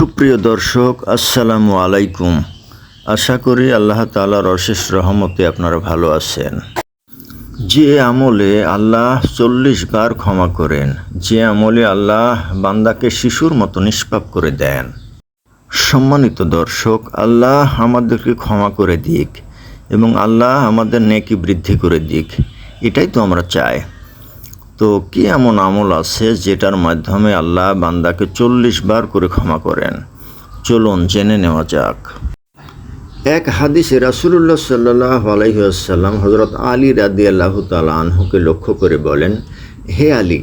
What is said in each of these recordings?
সুপ্রিয় দর্শক, আসসালামু আলাইকুম। আশা করি আল্লাহ তাআলার অশেষ রহমতে আপনারা ভালো আছেন। যে আমলে আল্লাহ 40 বার ক্ষমা করেন, যে আমলে আল্লাহ বান্দাকে শিশুর মতো নিষ্পাপ করে দেন। সম্মানিত দর্শক, আল্লাহ আমাদেরকে ক্ষমা করে দিক এবং আল্লাহ আমাদের নেকি বৃদ্ধি করে দিক, এটাই তো আমরা চাই। তো কি এমন আমল আছে যেটার মাধ্যমে আল্লাহ বান্দাকে 40 বার করে ক্ষমা করেন? চলুন জেনে নেওয়া যাক। এক হাদিসে রাসূলুল্লাহ সাল্লাল্লাহু আলাইহি ওয়াসাল্লাম হযরত আলী রাদিয়াল্লাহু তাআলা আনহুকে লক্ষ্য করে বলেন, হে আলী,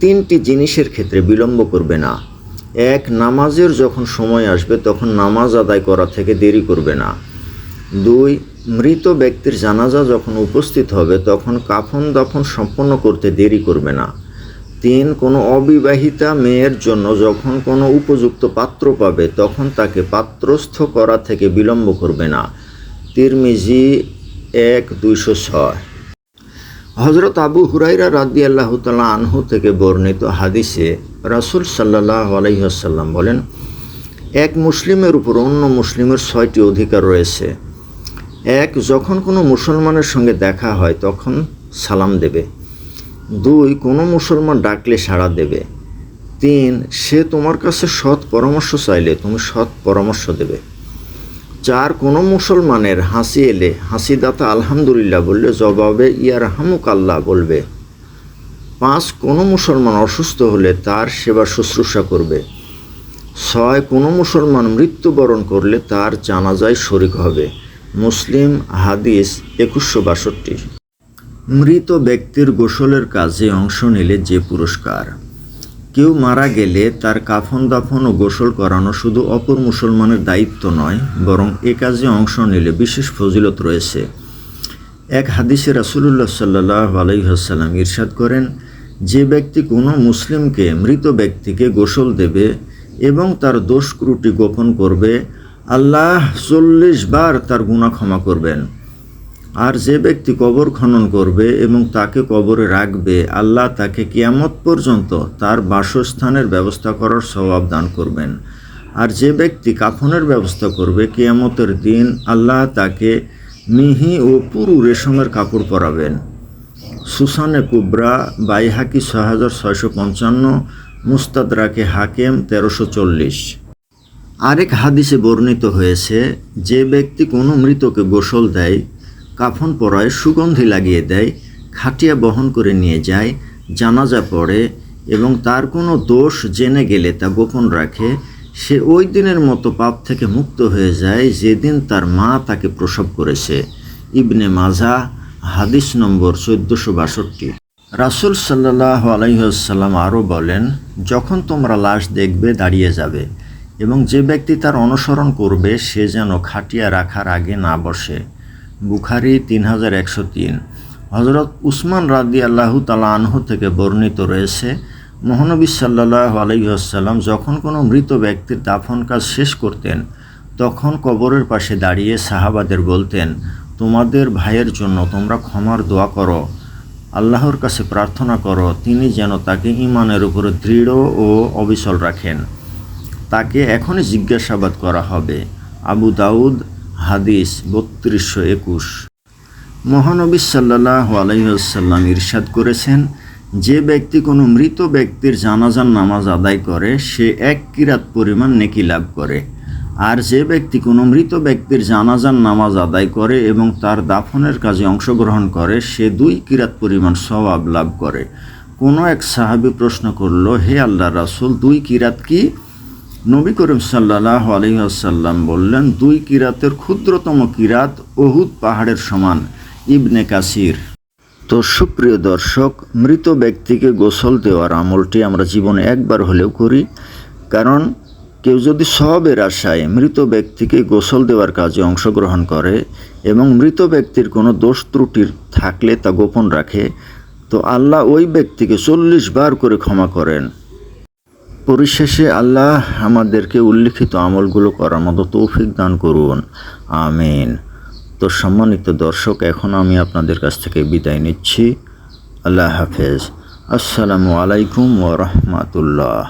3টি জিনিসের ক্ষেত্রে বিলম্ব করবে না। 1, নামাজের যখন সময় আসবে তখন নামাজ আদায় করা থেকে দেরি করবে না। 2, মৃত ব্যক্তির জানাজা যখন উপস্থিত হবে তখন কাফন দাফন সম্পন্ন করতে দেরি করবে না। 3, কোনো অবিবাহিতা মেয়ের জন্য যখন কোনো উপযুক্ত পাত্র পাবে তখন তাকে পাত্রস্থ করা থেকে বিলম্ব করবে না। তিরমিজি 1-206। হযরত আবু হুরায়রা রাদিয়াল্লাহু তাআলা আনহু থেকে বর্ণিত হাদিসে রাসূল সাল্লাল্লাহু আলাইহি ওয়াসাল্লাম বলেন, এক মুসলিমের উপর অন্য মুসলিমের 6টি অধিকার রয়েছে। 1, যখন কোনো মুসলমানের সঙ্গে দেখা হয় তখন সালাম দেবে। 2, কোনো মুসলমান ডাকলে সাড়া দেবে। 3, সে তোমার কাছে সৎ পরামর্শ চাইলে তুমি সৎ পরামর্শ দেবে। 4, কোনো মুসলমানের হাসি এলে হাসিদাতা আলহামদুলিল্লাহ বললে জবাবে ইয়ারহামুকাল্লাহ বলবে। 5, কোনো মুসলমান অসুস্থ হলে তার সেবা শুশ্রূষা করবে। 6, কোনো মুসলমান মৃত্যুবরণ করলে তার জানাজায় শরীক হবে। মুসলিম হাদিস 2162। মৃত ব্যক্তির গোসলের কাজে অংশ নিলে যে পুরস্কার। কেউ মারা গেলে তার কাফন দাফন ও গোসল করানো শুধু অপর মুসলমানের দায়িত্ব নয়, বরং এ কাজে অংশ নিলে বিশেষ ফজিলত রয়েছে। এক হাদিসে রাসূলুল্লাহ সাল্লাল্লাহু আলাইহি ওয়াসাল্লাম ইরশাদ করেন, যে ব্যক্তি কোনো মুসলিমকে মৃত ব্যক্তিকে গোসল দেবে এবং তার দোষ ত্রুটি গোপন করবে, আল্লাহ 40 বার তার গুনাহ ক্ষমা করবেন। আর যে ব্যক্তি কবর খনন করবে এবং তাকে কবরে রাখবে, আল্লাহ তাকে কিয়ামত পর্যন্ত তার বাসস্থানের ব্যবস্থা করার সওয়াব দান করবেন। আর যে ব্যক্তি কাফনের ব্যবস্থা করবে, কিয়ামতের দিন আল্লাহ তাকে মিহি ও পুরু রেশমের কাপড় পরাবেন। সুসানে কুবরা বাইহাকি 6655, মুস্তাদরাকে হাকিম 1340। আরেক হাদিসে বর্ণিত হয়েছে, যে ব্যক্তি কোনো মৃতকে গোসল দেয়, কাফন পরায়, সুগন্ধি লাগিয়ে দেয়, খাটিয়া বহন করে নিয়ে যায়, জানাজা পড়ে এবং তার কোনো দোষ জেনে গেলে তা গোপন রাখে, সে ওই দিনের মতো পাপ থেকে মুক্ত হয়ে যায় যেদিন তার মা তাকে প্রসব করেছে। ইবনে মাজাহ হাদিস নম্বর 1462। রাসূল সাল্লাল্লাহু আলাইহি ওয়াসাল্লাম আরও বলেন, যখন তোমরা লাশ দেখবে দাঁড়িয়ে যাবে এবং যে ব্যক্তি তার অনুসরণ করবে সে যেন খাটিয়া রাখার আগে না বসে। বুখারী 3103। হযরত উসমান রাদিয়াল্লাহু তাআলা আনহু থেকে বর্ণিত রয়েছে, মহানবী সাল্লাল্লাহু আলাইহি ওয়াসাল্লাম যখন কোনো মৃত ব্যক্তির দাফন কাজ শেষ করতেন তখন কবরের পাশে দাঁড়িয়ে সাহাবাদের বলতেন, তোমাদের ভাইয়ের জন্য তোমরা ক্ষমার দোয়া করো, আল্লাহর কাছে প্রার্থনা করো তিনি যেন তাকে ঈমানের উপরে দৃঢ় ও অবিচল রাখেন। তাকে এখনই জিজ্ঞাসাবাদ করা হবে। আবু দাউদ হাদিস 3221। মহানবী সাল্লাল্লাহু আলাইহি ওয়াসাল্লাম ইরশাদ করেছেন, যে ব্যক্তি কোনো মৃত ব্যক্তির জানাজার নামাজ আদায় করে সে 1 কিরাত পরিমাণ নেকি লাভ করে। আর যে ব্যক্তি কোনো মৃত ব্যক্তির জানাজার নামাজ আদায় করে এবং তার দাফনের কাজে অংশগ্রহণ করে সে 2 কিরাত পরিমাণ সওয়াব লাভ করে। কোনো এক সাহাবী প্রশ্ন করল, হে আল্লাহর রাসূল, 2 কিরাত কি? নবী করিম সাল্লাল্লাহু আলাইহি ওয়াসাল্লাম বললেন, 2 কিরাতের ক্ষুদ্রতম কিরাত উহুদ পাহাড়ের সমান। ইবনে কাসির। তো সুপ্রিয় দর্শক, মৃত ব্যক্তিকে গোসল দেওয়ার আমলটি আমরা জীবনে একবার হলেও করি, কারণ কেউ যদি সওয়াবের আশায় মৃত ব্যক্তিকে গোসল দেওয়ার কাজে অংশগ্রহণ করে এবং মৃত ব্যক্তির কোনো দোষ ত্রুটির থাকলে তা গোপন রাখে, তো আল্লাহ ওই ব্যক্তিকে 40 বার করে ক্ষমা করেন। পরিশেষে আল্লাহ আমাদেরকে উল্লিখিত আমলগুলো করার মতো তৌফিক দান করুন, আমিন। তো সম্মানিত দর্শক, এখন আমি আপনাদের কাছ থেকে বিদায় নিচ্ছি। আল্লাহ হাফেজ। আসসালামু আলাইকুম ওয়া রাহমাতুল্লাহ।